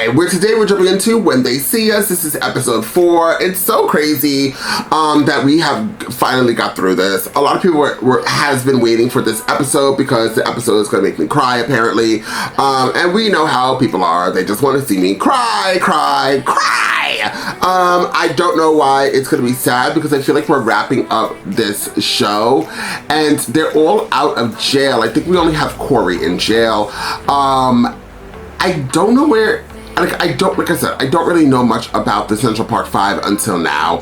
Today we're jumping into When They See Us. This is episode 4. It's so crazy that we have finally got through this. A lot of people has been waiting for this episode because the episode is going to make me cry, apparently. And we know how people are. They just want to see me cry, cry, cry. I don't know why it's going to be sad because I feel like we're wrapping up this show and they're all out of jail. I think we only have Korey in jail. I don't know where, like I said, I don't really know much about the Central Park 5 until now.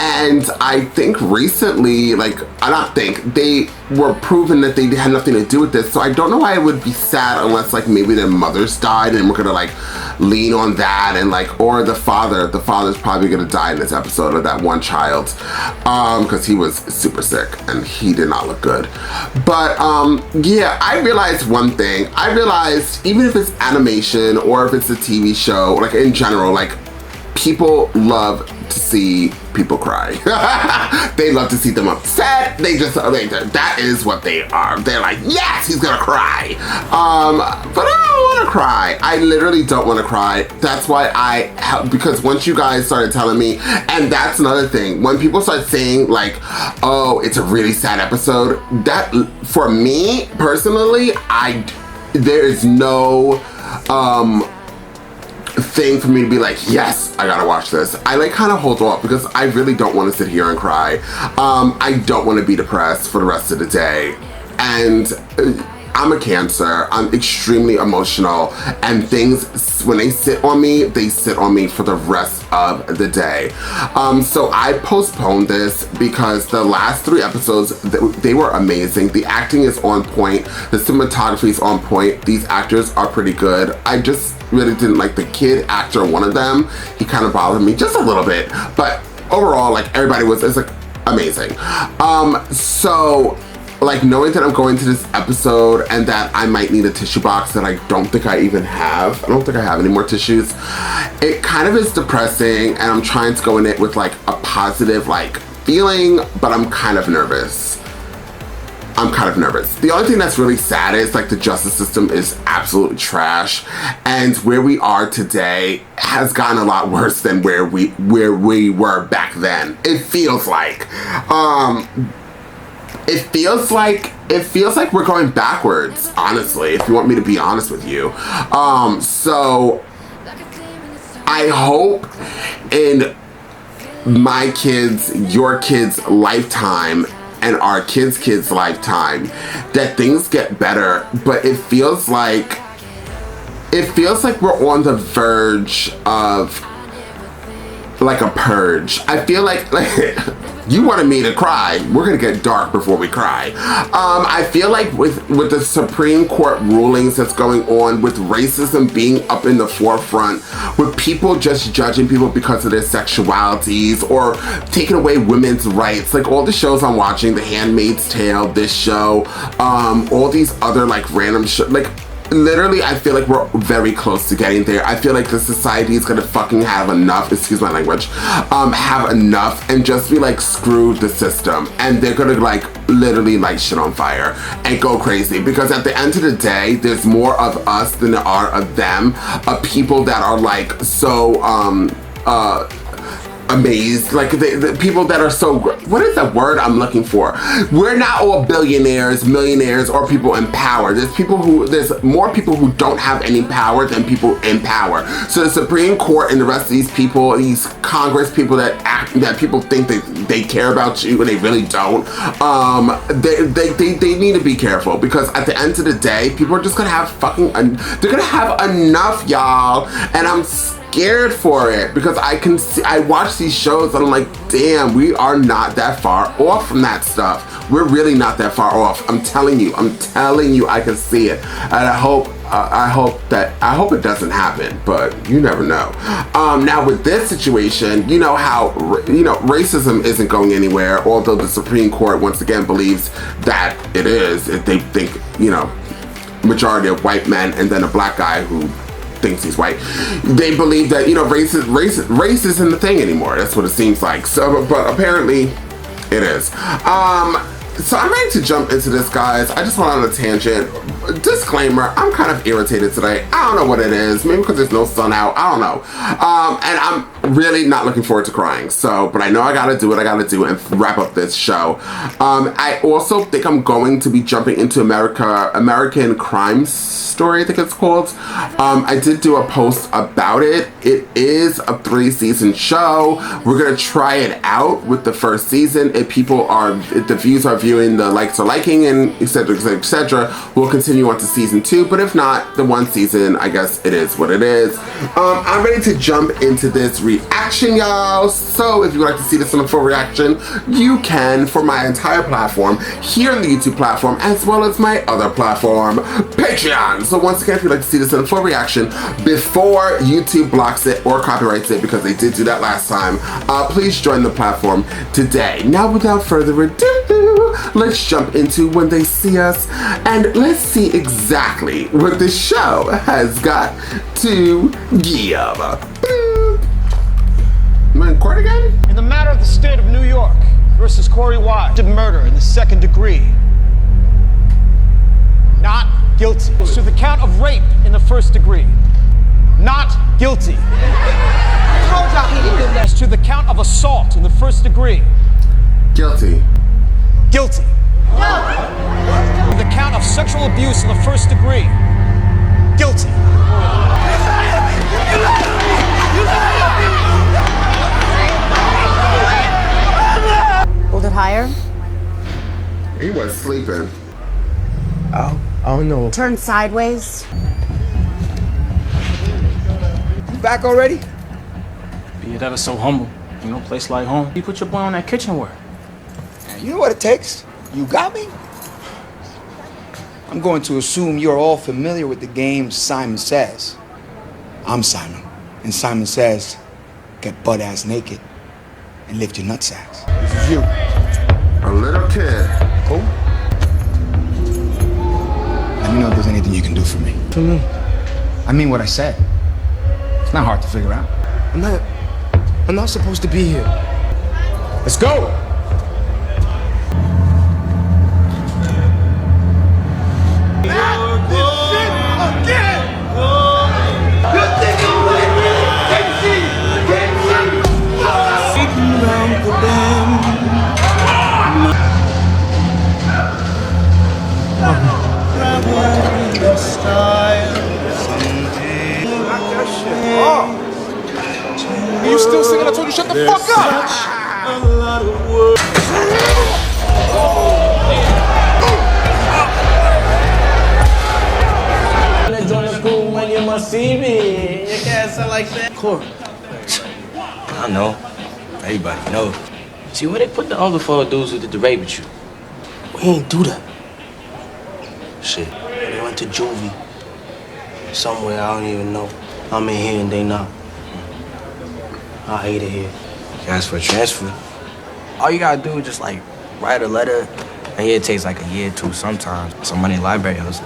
And I think recently, they were proven that they had nothing to do with this. So I don't know why it would be sad unless maybe their mothers died and we're gonna lean on that and or the father's probably gonna die in this episode of that one child. Cause he was super sick and he did not look good. But yeah, I realized one thing. I realized even if it's animation or if it's a TV show, in general, people love to see people cry. They love to see them upset. That is what they are. They're like, yes, he's gonna cry. But I don't wanna cry. I literally don't wanna cry. That's why because once you guys started telling me, and that's another thing, when people start saying oh, it's a really sad episode, that, for me, personally, there is no, thing for me to be yes, I gotta watch this. I kind of hold off because I really don't want to sit here and cry. I don't want to be depressed for the rest of the day. And I'm a Cancer. I'm extremely emotional, and things, when they sit on me for the rest of the day. So I postponed this because the last 3 episodes, they were amazing. The acting is on point. The cinematography is on point. These actors are pretty good. I just really didn't like the kid actor, one of them. He kind of bothered me just a little bit. But overall, everybody was amazing. So knowing that I'm going to this episode and that I might need a tissue box that I don't think I even have. I don't think I have any more tissues. It kind of is depressing, and I'm trying to go in it with a positive feeling, but I'm kind of nervous. The only thing that's really sad is the justice system is absolute trash, and where we are today has gotten a lot worse than where we were back then. It feels like. It feels like we're going backwards, honestly, if you want me to be honest with you. So I hope in my kids, your kids' lifetime, and our kids' lifetime that things get better, but it feels like we're on the verge of a purge. I feel like you wanted me to cry. We're gonna get dark before we cry. I feel like with the Supreme Court rulings that's going on, with racism being up in the forefront, with people just judging people because of their sexualities or taking away women's rights, all the shows I'm watching, The Handmaid's Tale, this show, all these other random shows, literally, I feel like we're very close to getting there. I feel like the society is gonna fucking have enough, excuse my language, have enough and just be screw the system. And they're gonna literally light shit on fire and go crazy. Because at the end of the day, there's more of us than there are of them, of people that are so, amazed, the people that are so, what is the word I'm looking for? We're not all billionaires, millionaires, or people in power. There's more people who don't have any power than people in power. So the Supreme Court and the rest of these people, these Congress people that people think they care about you and they really don't, they need to be careful, because at the end of the day, people are just gonna have they're gonna have enough, y'all, and I'm scared for it, because I watch these shows and I'm like, damn, we are not that far off from that stuff. We're really not that far off. I'm telling you, I can see it. And I hope it doesn't happen, but you never know. Now with this situation, you know how, racism isn't going anywhere, although the Supreme Court once again believes that it is. They think, majority of white men and then a black guy who thinks he's white. They believe that, race isn't the thing anymore. That's what it seems like. So, but apparently it is. So I'm ready to jump into this, guys. I just went on a tangent. disclaimer, I'm kind of irritated today. I don't know what it is. Maybe because there's no sun out. I don't know. And I'm really not looking forward to crying. So, but I know I gotta do what I gotta do and wrap up this show. I also think I'm going to be jumping into American Crime Story, I think it's called. I did do a post about it. It is a 3-season show. We're gonna try it out with the first season. If the views are viewing, the likes are liking, and etc, etc, etc, we'll continue on to season 2. But if not, the 1 season, I guess it is what it is. I'm ready to jump into this reaction, y'all. So if you'd like to see this in a full reaction, you can for my entire platform here on the YouTube platform, as well as my other platform, Patreon. So once again, if you'd like to see this in a full reaction before YouTube blocks it or copyrights it, because they did do that last time, please join the platform today. Now, without further ado, let's jump into When They See Us, and let's see exactly what this show has got to give. Am I in court again? In the matter of the state of New York versus Korey murder in the 2nd degree, not guilty. To the count of rape in the 1st degree, not guilty. As to the count of assault in the 1st degree, Guilty. guilty. To the count of sexual abuse in the 1st degree, guilty. Hold it higher. He was sleeping. I don't know. Turn sideways. You back already? Be it ever so humble. You know, place like home. You put your boy on that kitchen work. You know what it takes? You got me? I'm going to assume you're all familiar with the game Simon Says. I'm Simon, and Simon Says, get butt-ass naked and lift your nutsacks. This is you. A little kid. Cool? Let me know if there's anything you can do for me. For me? I mean what I said. It's not hard to figure out. I'm not supposed to be here. Let's go! You still singing? I told you shut the fuck up! School when you must see me. You can't sound like that. Cory. I know. Everybody know. See, where they put the other 4 dudes who did the rape with you? We ain't do that. Shit. They went to juvie. Somewhere, I don't even know. I'm in here and they not. I hate it here. Ask for a transfer. All you gotta do is just, like, write a letter. And here it takes, like, a year or 2 sometimes. Some money library hustle.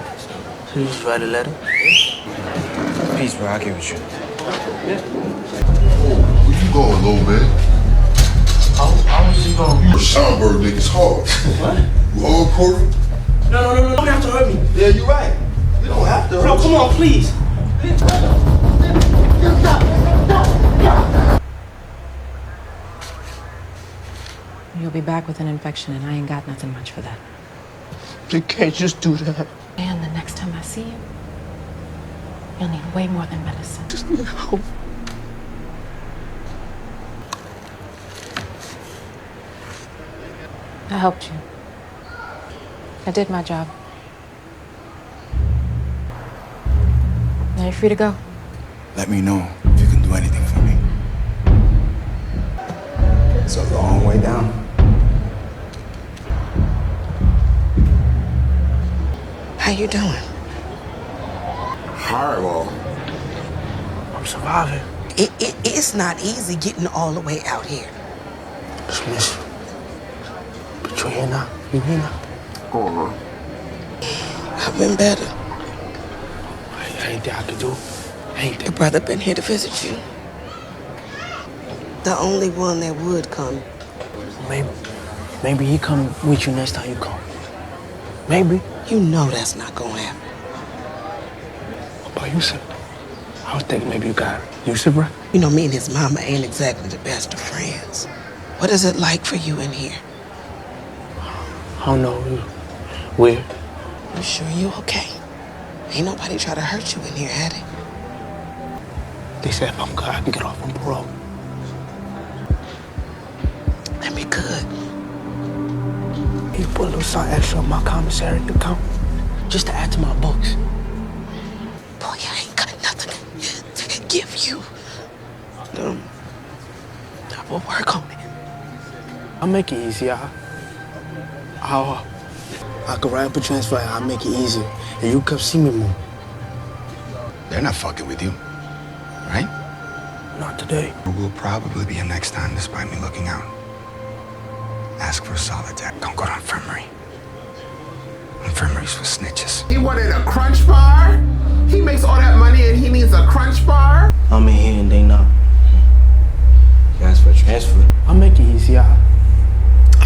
So you just write a letter. Peace, bro. I'll get with you. Where you going, little man? I was just going. You a Schomburg nigga's hard. What? You hard, Korey? No. You don't have to hurt me. Yeah, you right. You don't have to. Bro, come on, please. You'll be back with an infection, and I ain't got nothing much for that. You can't just do that. And the next time I see you, you'll need way more than medicine. Just need help. I helped you. I did my job. Now you're free to go. Let me know if you can do anything for me. It's a long way down. How you doing? Horrible. I'm surviving. It's not easy getting all the way out here. Just miss you. But you here now. You here now. Aw. I've been better. Anything I can do? Anything. Your brother been here to visit you. The only one that would come. Maybe he come with you next time you come. Maybe. You know that's not gonna happen. Oh, Yusuf. I was thinking maybe you got Yusuf, bro. You know, me and his mama ain't exactly the best of friends. What is it like for you in here? I don't know. Weird. You sure you okay? Ain't nobody try to hurt you in here, had they? They said if I'm good, I can get off on parole. That'd be good. You put a little something extra on my commissary account just to add to my books. Boy, I ain't got nothing to give you. I will work on it. I'll make it easy. I could write up a transfer and I'll make it easier. And you come see me more. They're not fucking with you, right? Not today. There will probably be a next time despite me looking out. Ask for solitaire. Don't go to infirmary. Infirmary's for snitches. He wanted a crunch bar? He makes all that money and he needs a crunch bar? I'm in here and they not. You ask for a transfer. I'll make it easy. I'll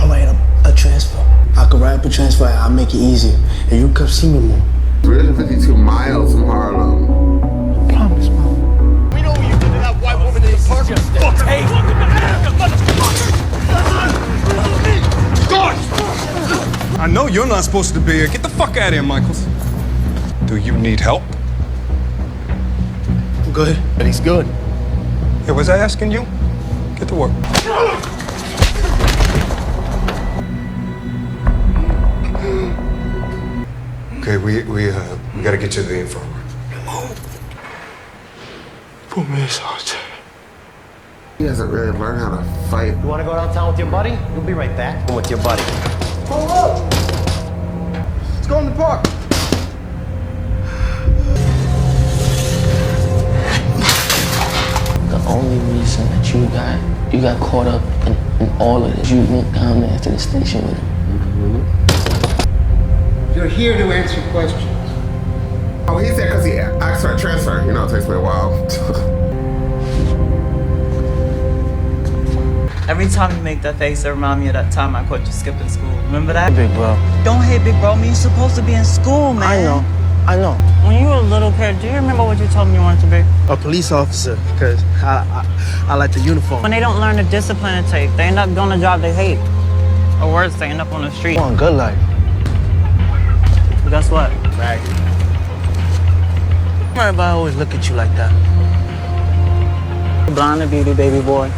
write up a transfer. I could write up a transfer and I'll make it easier. And you come see me more. 352 miles from Harlem. I promise, Mom. We know what you did to that white woman in the apartment. Hey, I know you're not supposed to be here. Get the fuck out of here, Michaels. Do you need help? I'm good. But he's good. Yeah, was I asking you? Get to work. Okay, we gotta get you to the infirmary. Put me in solitaire. He hasn't really learned how to fight. You want to go downtown with your buddy? You'll be right back. I'm with your buddy. Pull up. Let's go in the park. The only reason that you got caught up in all of this, you went down there to the station with him. You're here to answer questions. Oh, he said because he asked for a transfer. You know, it takes me a while. Every time you make that face, it reminds me of that time I caught you skipping school. Remember that? Big bro. Don't hate big bro. You're supposed to be in school, man. I know. When you were a little kid, do you remember what you told me you wanted to be? A police officer, because I like the uniform. When they don't learn the discipline it takes, they end up doing a job they hate. Or worse, they end up on the street. I want a good life. But guess what? Right. Everybody always look at you like that. You're blind to beauty, baby boy.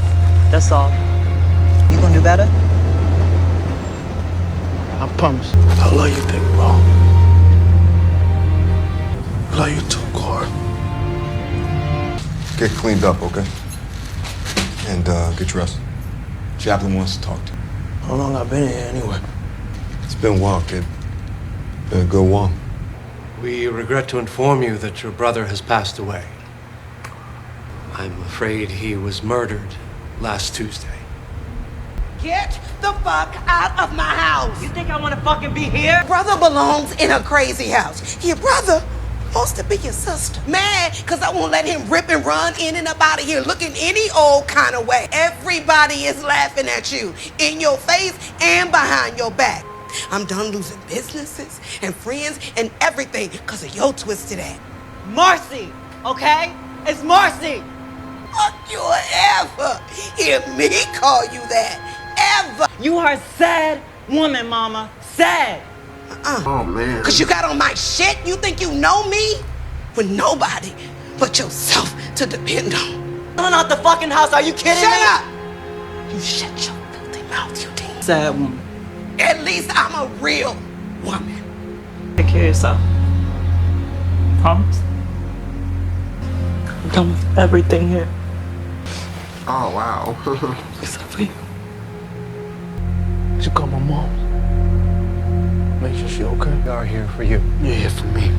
That's all. You gonna do better? I promise. I love you, big bro. I love you too, Cory. Get cleaned up, okay? And get dressed. Chaplain wants to talk to you. How long I been here anyway? It's been a while, kid. Been a good while. We regret to inform you that your brother has passed away. I'm afraid he was murdered last Tuesday. Get the fuck out of my house. You think I wanna fucking be here? Brother belongs in a crazy house. Your brother wants to be your sister. Mad because I won't let him rip and run in and up out of here looking any old kind of way. Everybody is laughing at you in your face and behind your back. I'm done losing businesses and friends and everything because of your twisted ass. Marcy, okay? It's Marcy. Fuck you ever hear me call you that. Ever. You are a sad woman, mama. Sad. Oh, man. Because you got on my shit? You think you know me? With nobody but yourself to depend on. Pulling out the fucking house, are you kidding me? Shut up! You shut your filthy mouth, you damn. Sad woman. At least I'm a real woman. Take care of yourself. Promise? I'm done with everything here. Oh, wow. Except for you. You should call my mom. Make sure she's okay. We are here for you. You're here for me.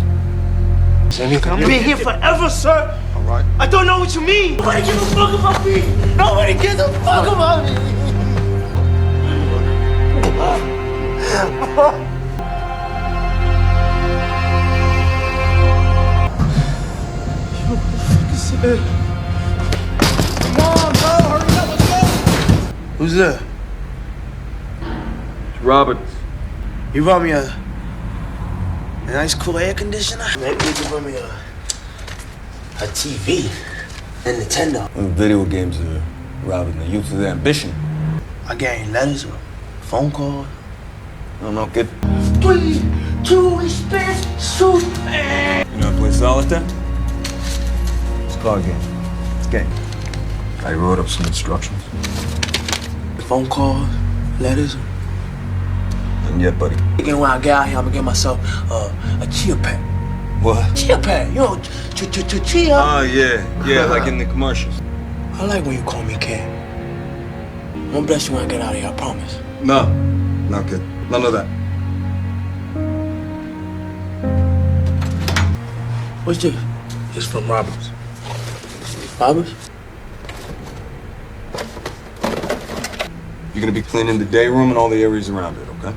Is anything? I've been here forever, sir. All right. I don't know what you mean. Nobody gives a fuck about me. Nobody gives a fuck about me. Come on, bro. Hurry up. Let's go. Who's there? It's Roberts. You brought me a nice cool air conditioner? Maybe you can bring me a A TV and Nintendo. When video games are robbing the youth's ambition. I gained letters or phone calls. I don't know, kid. 3, 2, respect, shoot. You know how to play solitaire? It's a card game. It's a game. I wrote up some instructions. Phone calls, letters. And yet, buddy. Again, when I get out here, I'm gonna get myself a chia pet. What? Chia pet, you know, chia. Oh, yeah, like in the commercials. I like when you call me kid. I'm gonna bless you when I get out of here, I promise. No, kid. None of that. What's this? It's from Roberts. Roberts? You're gonna be cleaning the day room and all the areas around it, okay?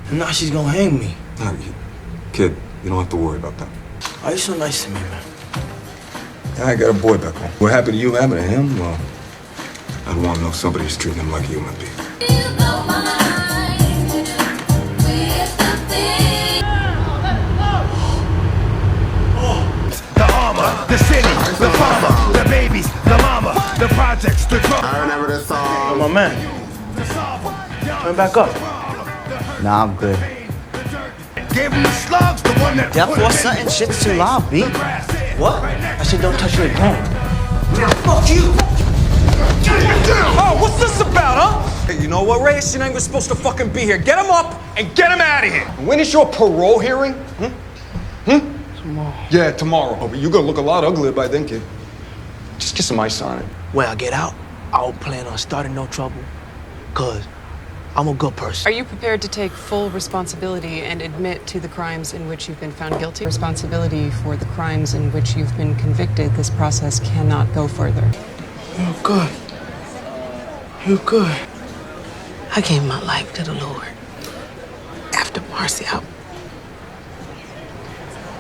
And now she's gonna hang me. No, kid, you don't have to worry about that. Oh, you're so nice to me, man. I got a boy back home. We're happy to you having him. Well, I'd want to know somebody's treating him like a human being. The armor, the city, the farmer, the babies, the mama, the projects, the drug. I remember this song. Oh, my man. Turn back up. Nah, I'm good. Gave him the slugs, the one that. Therefore, certain shit's too loud, B. What? I said don't touch your ground. Now, fuck you! Oh, what's this about, huh? Hey, you know what, Ray? She ain't even supposed to fucking be here. Get him up and get him out of here. When is your parole hearing? Tomorrow. Yeah, tomorrow. Oh, but you're gonna look a lot uglier by then, kid. Just get some ice on it. When I get out, I don't plan on starting no trouble. Cause I'm a good person. Are you prepared to take full responsibility and admit to the crimes in which you've been found guilty? Responsibility for the crimes in which you've been convicted. This process cannot go further. You're good. You're good. I gave my life to the Lord. After Marcy out.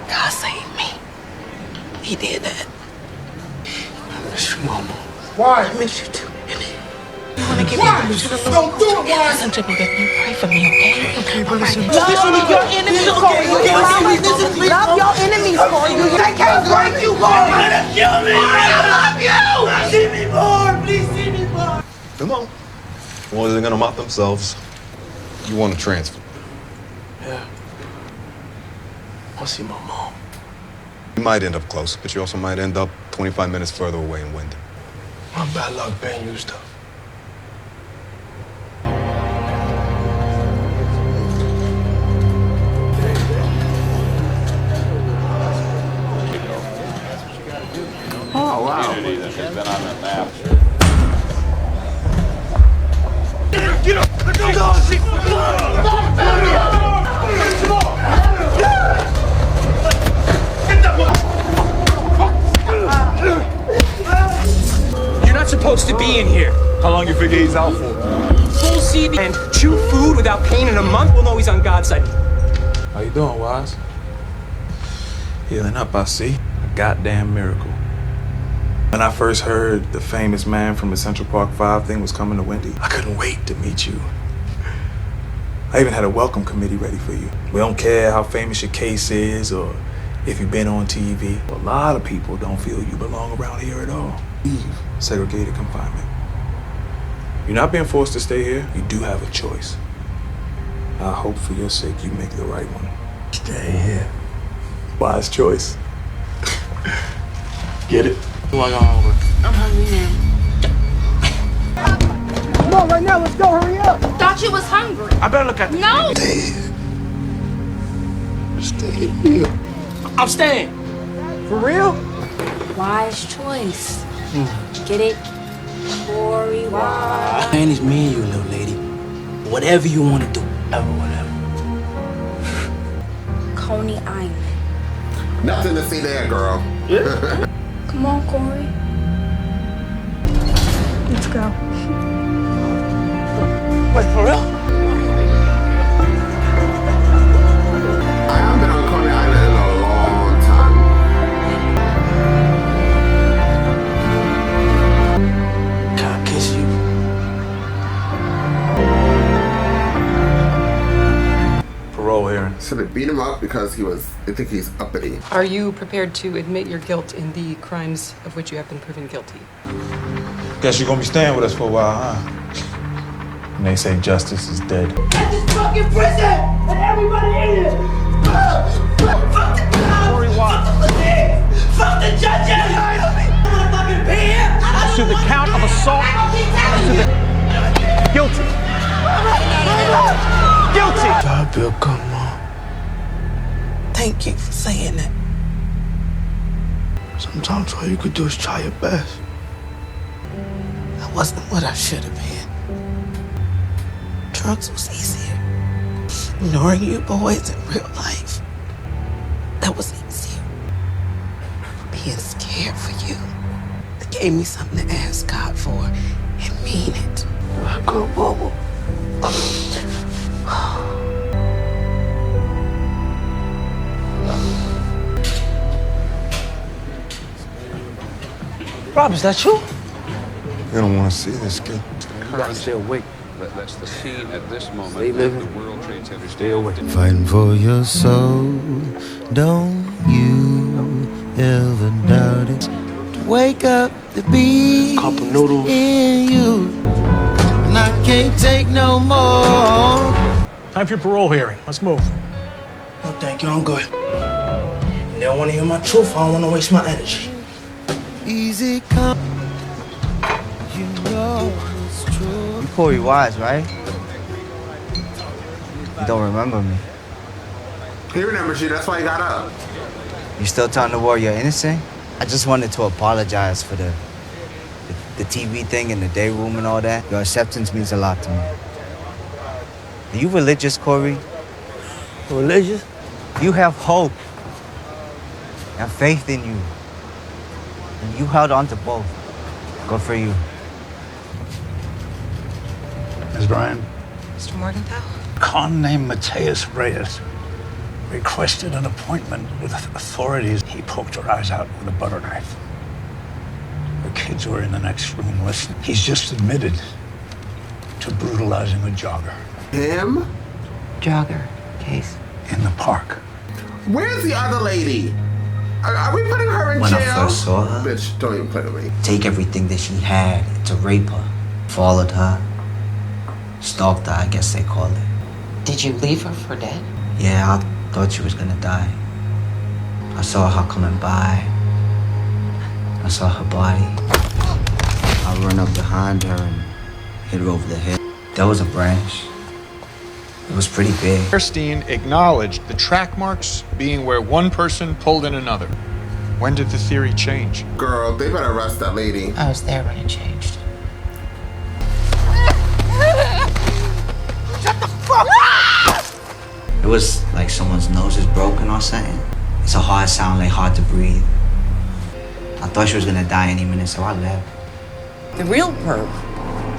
God saved me. He did that. I miss you, Mama. Why? I miss you too. You wanna give me to the Lord? Don't do it, why? Listen to me, baby. Pray for me, okay? Okay, but listen. Love your enemies, Corey. Love your enemies, Corey. They can't break you, Corey. Kill me! I love you. See me more! Please see me more! Come on. Well, they're gonna mop themselves. You want to transfer? Yeah. I'll see my mom. You might end up close, but you also might end up 25 minutes further away in Wyndham. My bad luck paying you stuff. Oh, wow. Get up! Let's You're not supposed to be in here. How long you figure he's out for? Full CD and chew food without pain in a month? We'll know he's on God's side. How you doing, Wise? Healing up, I see. A goddamn miracle. When I first heard the famous man from the Central Park 5 thing was coming to Wendy, I couldn't wait to meet you. I even had a welcome committee ready for you. We don't care how famous your case is or if you've been on TV. A lot of people don't feel you belong around here at all. Leave segregated confinement. You're not being forced to stay here. You do have a choice. I hope for your sake you make the right one. Stay here. Wise choice. Get it? What I got over? I'm hungry now. Come on, right now, let's go, hurry up! Thought you was hungry. I better look at No! Stay here. I'm staying. For real? Wise choice. Get it? Corey, wise. Man, it's me and you, little lady. Whatever you want to do. Whatever. Coney Island. Nothing to see there, girl. Come on, Corey. Let's go. Wait, for real? I haven't been on Coney Island in a long time. Can I kiss you? Parole hearing. gonna beat him up because I think he's uppity. Are you prepared to admit your guilt in the crimes of which you have been proven guilty? Guess you're gonna be staying with us for a while, huh? And they say justice is dead. Get this fucking prison and everybody in it! Fuck the cops! Corey, fuck the police! Fuck the judges! I'm gonna fucking be here! To the count of assault. To the guilty. Guilty. Bill, come on. Thank you for saying that. Sometimes all you could do is try your best. That wasn't what I should have been. Drugs was easier. Ignoring you boys in real life, that was easier. Being scared for you, that gave me something to ask God for and mean it. Go, Bobo. Rob, is that you? You don't want to see this kid. You gotta stay awake. That's the scene at this moment. Stay living. The World Trade Center. Stay awake. Fighting for your soul, don't you ever doubt it. Wake up the beat Couple noodles in you, and I can't take no more. Time for your parole hearing. Let's move. No, thank you, I'm good. They don't want to hear my truth, I don't want to waste my energy. Easy come, you know it's true. You Corey Wise, right? You don't remember me. He remembers you, that's why he got up. You still telling the world you're innocent? I just wanted to apologize for the TV thing in the day room and all that. Your acceptance means a lot to me. Are you religious, Corey? Religious? You have hope and faith in you. And you held on to both. Good for you. Ms. Bryan, Mr. Morgenthau? a con named Mateus Reyes requested an appointment with authorities. He poked her eyes out with a butter knife. The kids were in the next room listening. He's just admitted to brutalizing a jogger. Him? Jogger case. In the park. Where's the other lady? Are we putting her in When jail? I first saw her, Bitch, don't even play with me. take everything that she had to rape her. Followed her. Stalked her, I guess they call it. Did you leave her for dead? Yeah, I thought she was gonna die. I saw her coming by. I saw her body. I run up behind her and hit her over the head. There was a branch. It was pretty big. Kirstein acknowledged the track marks being where one person pulled in another. When did the theory change? Girl, they better arrest that lady. I was there when it changed. Shut the fuck up! It was like someone's nose is broken or something. It's a hard sound, like hard to breathe. I thought she was gonna die any minute, so I left. The real perp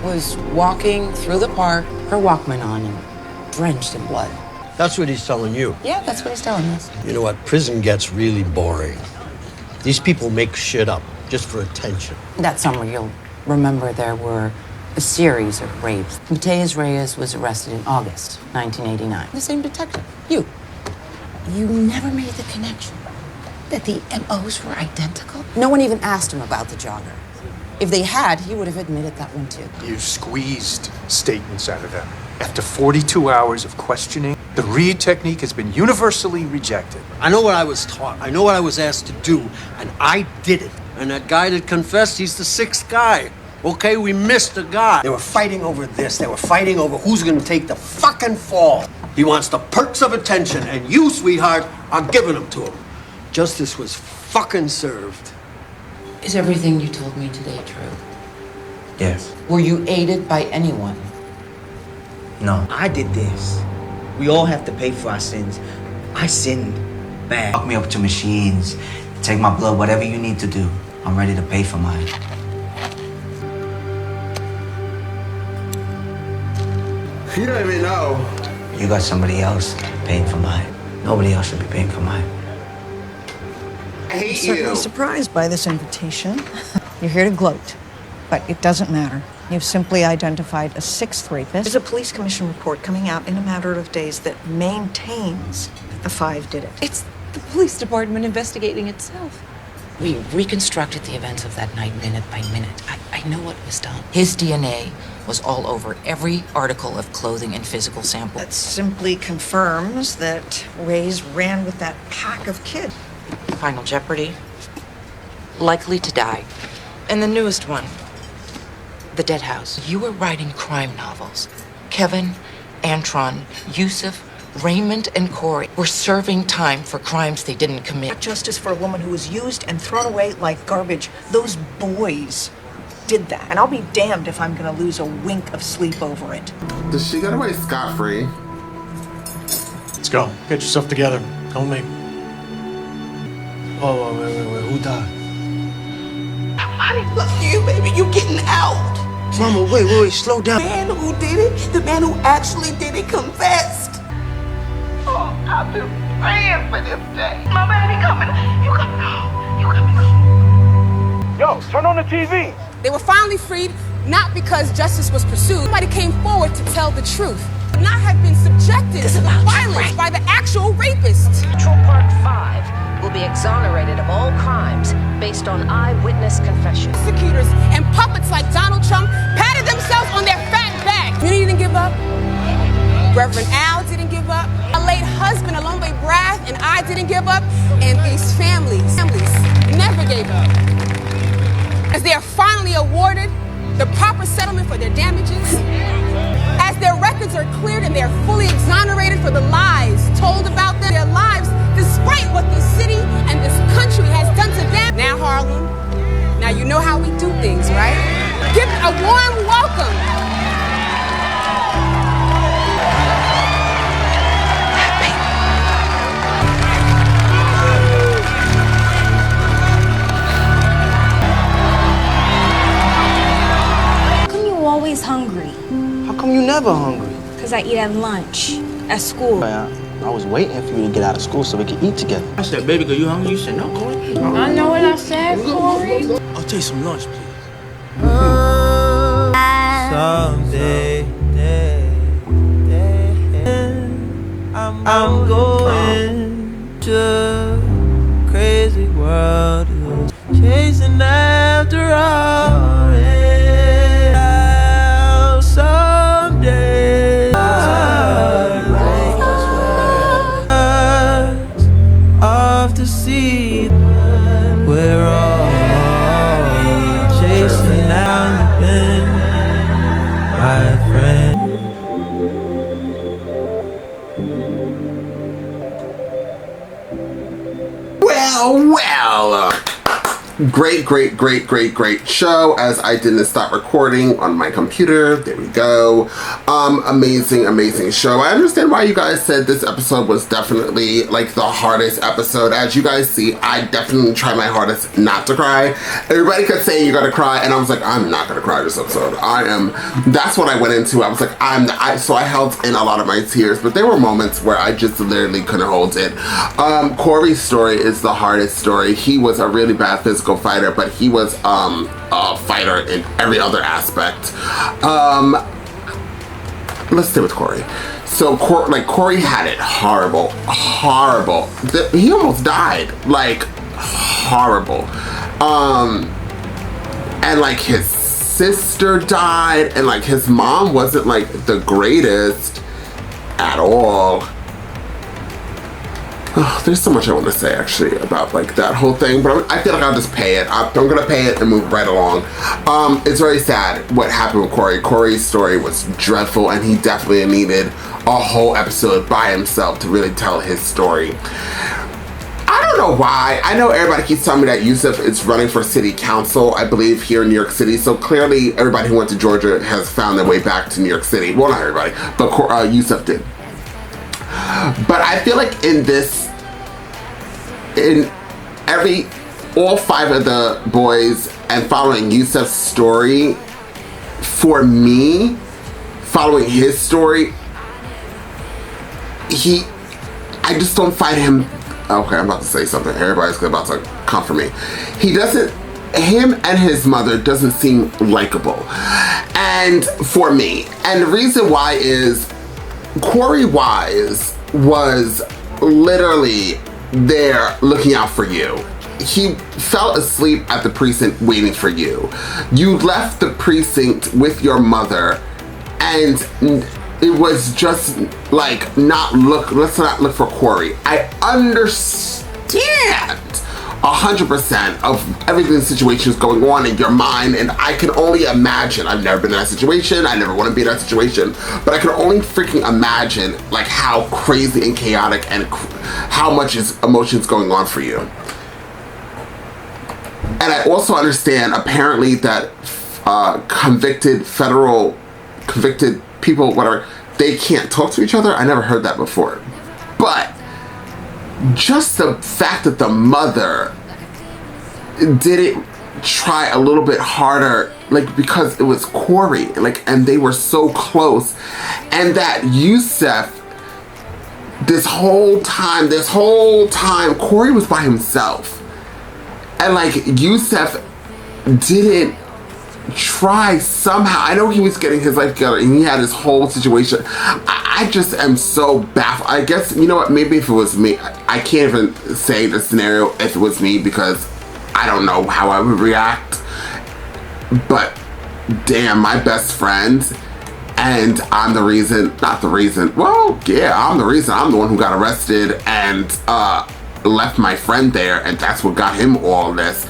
was walking through the park, her Walkman on and drenched in blood. That's what he's telling you. Yeah, that's what he's telling us. You know what? Prison gets really boring. These people make shit up just for attention. That summer, you'll remember there were a series of rapes. Mateus Reyes was arrested in August 1989. The same detective, you. You never made the connection that the MOs were identical. No one even asked him about the jogger. If they had, he would have admitted that one too. You squeezed statements out of them. After 42 hours of questioning, the Reed technique has been universally rejected. I know what I was taught. I know what I was asked to do, and I did it. And that guy that confessed, he's the sixth guy. Okay, we missed a guy. They were fighting over this. They were fighting over who's gonna take the fucking fall. He wants the perks of attention, and you, sweetheart, are giving them to him. Justice was fucking served. Is everything you told me today true? Yes. Were you aided by anyone? No. I did this. We all have to pay for our sins. I sinned bad. Lock me up to machines, take my blood, whatever you need to do. I'm ready to pay for mine. You don't even know. You got somebody else paying for mine. Nobody else should be paying for mine. I hate Certainly you. surprised by this invitation. You're here to gloat, but it doesn't matter. You've simply identified a sixth rapist. There's a police commission report coming out in a matter of days that maintains that the 5 did it. It's the police department investigating itself. We reconstructed the events of that night minute by minute. I know what was done. His DNA was all over every article of clothing and physical sample. That simply confirms that Reyes ran with that pack of kids. Final Jeopardy. Likely to die. And the newest one, The Dead House. You were writing crime novels. Kevin, Antron, Yusuf, Raymond, and Korey were serving time for crimes they didn't commit. Not justice for a woman who was used and thrown away like garbage. Those boys did that. And I'll be damned if I'm gonna lose a wink of sleep over it. Does she get away scot-free? Let's go. Get yourself together. Don't make. Oh, wait. Who died? Nobody loves you, baby. You getting out. Mama, wait, slow down. The man who did it, the man who actually did it, confessed. Oh, I've been praying for this day. My baby coming. You coming home. You coming home. Yo, turn on the TV. They were finally freed, not because justice was pursued. Somebody came forward to tell the truth, not have been subjected to violence by the actual rapist. Central Park 5 will be exonerated of all crimes based on eyewitness confession. Prosecutors and puppets like Donald Trump patted themselves on their fat back. You didn't give up. Reverend Al didn't give up. My late husband, Alombe Brath, and I didn't give up. And these families never gave up. As they are finally awarded the proper settlement for their damages, as their records are cleared and they are fully exonerated for the lies told about them, their lives, despite what this city and this country has done to them. Now, Harlem, now you know how we do things, right? Give a warm welcome. Always hungry. How come you never hungry? Because I eat at lunch, at school. I was waiting for you to get out of school so we could eat together. I said, baby girl, you hungry? You said, no, Cory. I know what I said, Cory. I'll take some lunch, please. Someday, I'm going to crazy world, chasing after all. Someday, off to sea, we're all chasing down the wind, my friend. Well. Great show, as I didn't stop recording on my computer. There we go. Amazing show. I understand why you guys said this episode was definitely like the hardest episode. As you guys see, I definitely try my hardest not to cry. Everybody kept saying you're gonna cry, and I was like, I'm not gonna cry this episode. That's what I went into. I was like, so I held in a lot of my tears, but there were moments where I just literally couldn't hold it. Corey's story is the hardest story. He was a really bad physical fighter, but he was a fighter in every other aspect. Let's stay with Corey. So Corey had it horrible. He almost died, like horrible. And like his sister died, and like his mom wasn't like the greatest at all. Oh, there's so much I want to say actually about like that whole thing, but I feel like I'll just pay it. I'm gonna pay it and move right along. It's very sad what happened with Corey. Corey's story was dreadful, and he definitely needed a whole episode by himself to really tell his story. I don't know why. I know everybody keeps telling me that Yusuf is running for city council, I believe, here in New York City. So clearly everybody who went to Georgia has found their way back to New York City. Well, not everybody, but Yusuf did. But I feel like all 5 of the boys, and following Yusuf's story, for me, following his story, I just don't find him, okay, I'm about to say something, everybody's about to come for me. He doesn't him and his mother doesn't seem likable, and for me, and the reason why is Korey Wise was literally there looking out for you. He fell asleep at the precinct waiting for you. You left the precinct with your mother, and it was just like, let's not look for Korey. I understand 100% of everything, situations going on in your mind, and I can only imagine. I've never been in that situation. I never want to be in that situation, but I can only freaking imagine like how crazy and chaotic and how much emotions going on for you. And I also understand apparently that convicted people, whatever, they can't talk to each other. I never heard that before, but just the fact that the mother didn't try a little bit harder, like, because it was Korey, like, and they were so close, and that Yusef, this whole time, Korey was by himself, and like Yusef didn't try somehow. I know he was getting his life together and he had his whole situation. I just am so baffled. I guess, you know what, maybe if it was me, I can't even say the scenario if it was me, because I don't know how I would react. But damn, my best friend, and I'm the reason, well, yeah, I'm the reason. I'm the one who got arrested and left my friend there, and that's what got him all this.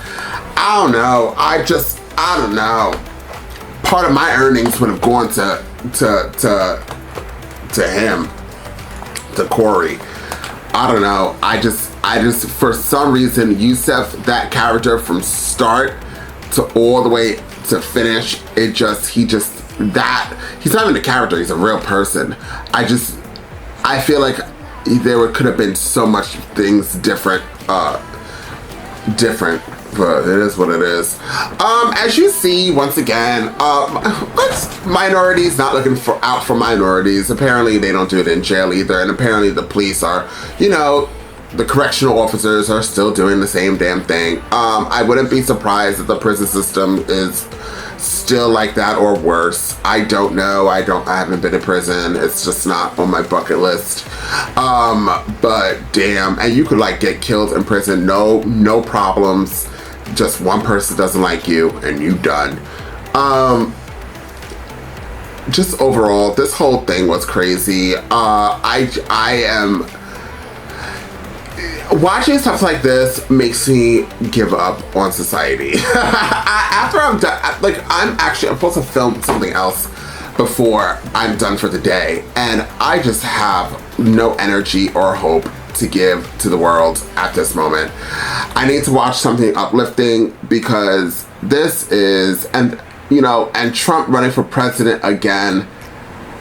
I don't know. I don't know. Part of my earnings would have gone to him, to Korey. I don't know. I just for some reason, Yusef, that character from start to all the way to finish, he's not even a character, he's a real person. I feel like there could have been so much things different, but it is what it is. As you see, once again, minorities not looking out for minorities. Apparently they don't do it in jail either, and apparently the police are, the correctional officers are still doing the same damn thing. I wouldn't be surprised if the prison system is still like that or worse. I don't know. I haven't been in prison. It's just not on my bucket list. But damn, and you could like get killed in prison, no problems. Just one person doesn't like you and you done. Just overall, this whole thing was crazy. I am watching stuff like this makes me give up on society. After I'm done, I'm supposed to film something else before I'm done for the day, and I just have no energy or hope to give to the world at this moment. I need to watch something uplifting, because this is, and Trump running for president again,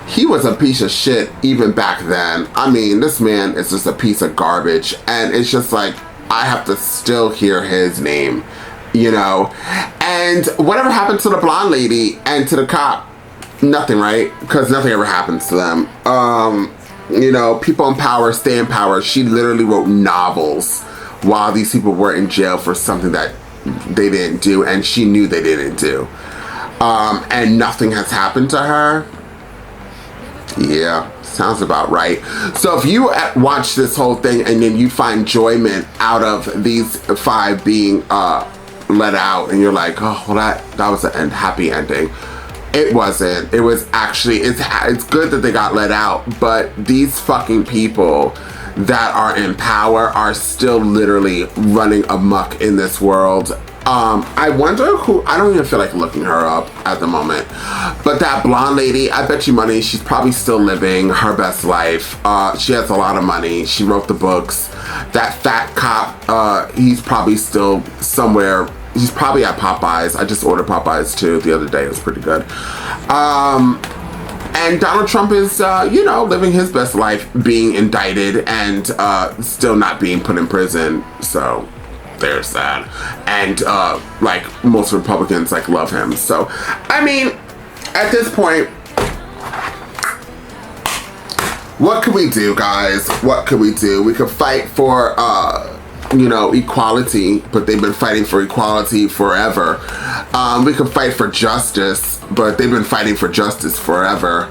he was a piece of shit even back then. I mean, this man is just a piece of garbage, and it's just like, I have to still hear his name, and whatever happened to the blonde lady and to the cop? Nothing, right? Because nothing ever happens to them. People in power stay in power. She literally wrote novels while these people were in jail for something that they didn't do, and she knew they didn't do. And nothing has happened to her. Yeah, sounds about right. So if you watch this whole thing and then you find enjoyment out of these 5 being let out, and you're like, oh, well, that was a happy ending. It wasn't. It was actually, it's good that they got let out, but these fucking people that are in power are still literally running amok in this world. I wonder who, I don't even feel like looking her up at the moment, but that blonde lady, I bet you money she's probably still living her best life. She has a lot of money. She wrote the books. That fat cop, he's probably still somewhere. He's probably at Popeyes. I just ordered Popeyes too the other day. It was pretty good. And Donald Trump is, living his best life, being indicted and still not being put in prison. So there's that. And most Republicans love him. So, I mean, at this point, what can we do, guys? What can we do? We could fight for you know, equality, but they've been fighting for equality forever. We can fight for justice, but they've been fighting for justice forever.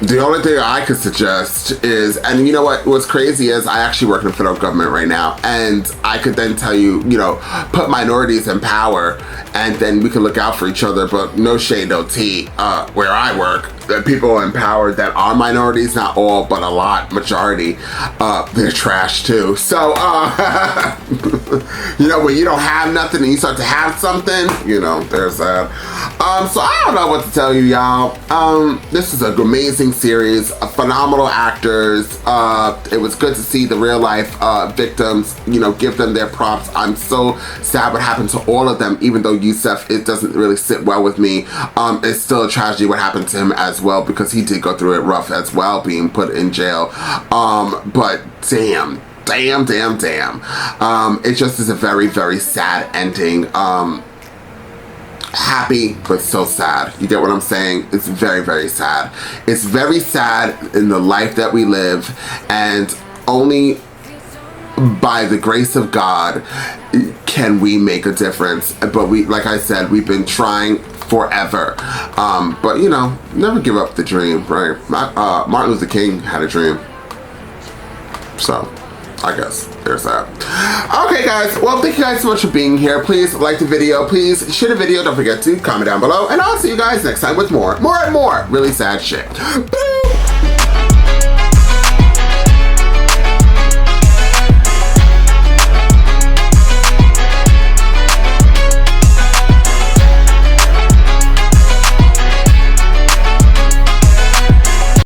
The only thing I could suggest is, and you know what's crazy is I actually work in the federal government right now, and I could then tell you, you know, put minorities in power, and then we can look out for each other, but no shade, no tea. Where I work, the people in power that are minorities, not all, but a lot, majority, they're trash too. So, you know, when you don't have nothing and you start to have something, you know, there's that. So I don't know what to tell you, y'all. This is an amazing series, phenomenal actors. It was good to see the real life victims, you know, give them their props. I'm so sad what happened to all of them, even though Yusef, it doesn't really sit well with me. It's still a tragedy what happened to him as well, because he did go through it rough as well, being put in jail. But damn. It just is a very, very sad ending. Happy, but so sad. You get what I'm saying? It's very, very sad. It's very sad in the life that we live, and only by the grace of God can we make a difference. But we, like I said, we've been trying forever. But you know, never give up the dream, right? Martin Luther King had a dream. So, I guess there's that. Okay, guys. Well, thank you guys so much for being here. Please like the video. Please share the video. Don't forget to comment down below. And I'll see you guys next time with more and more really sad shit.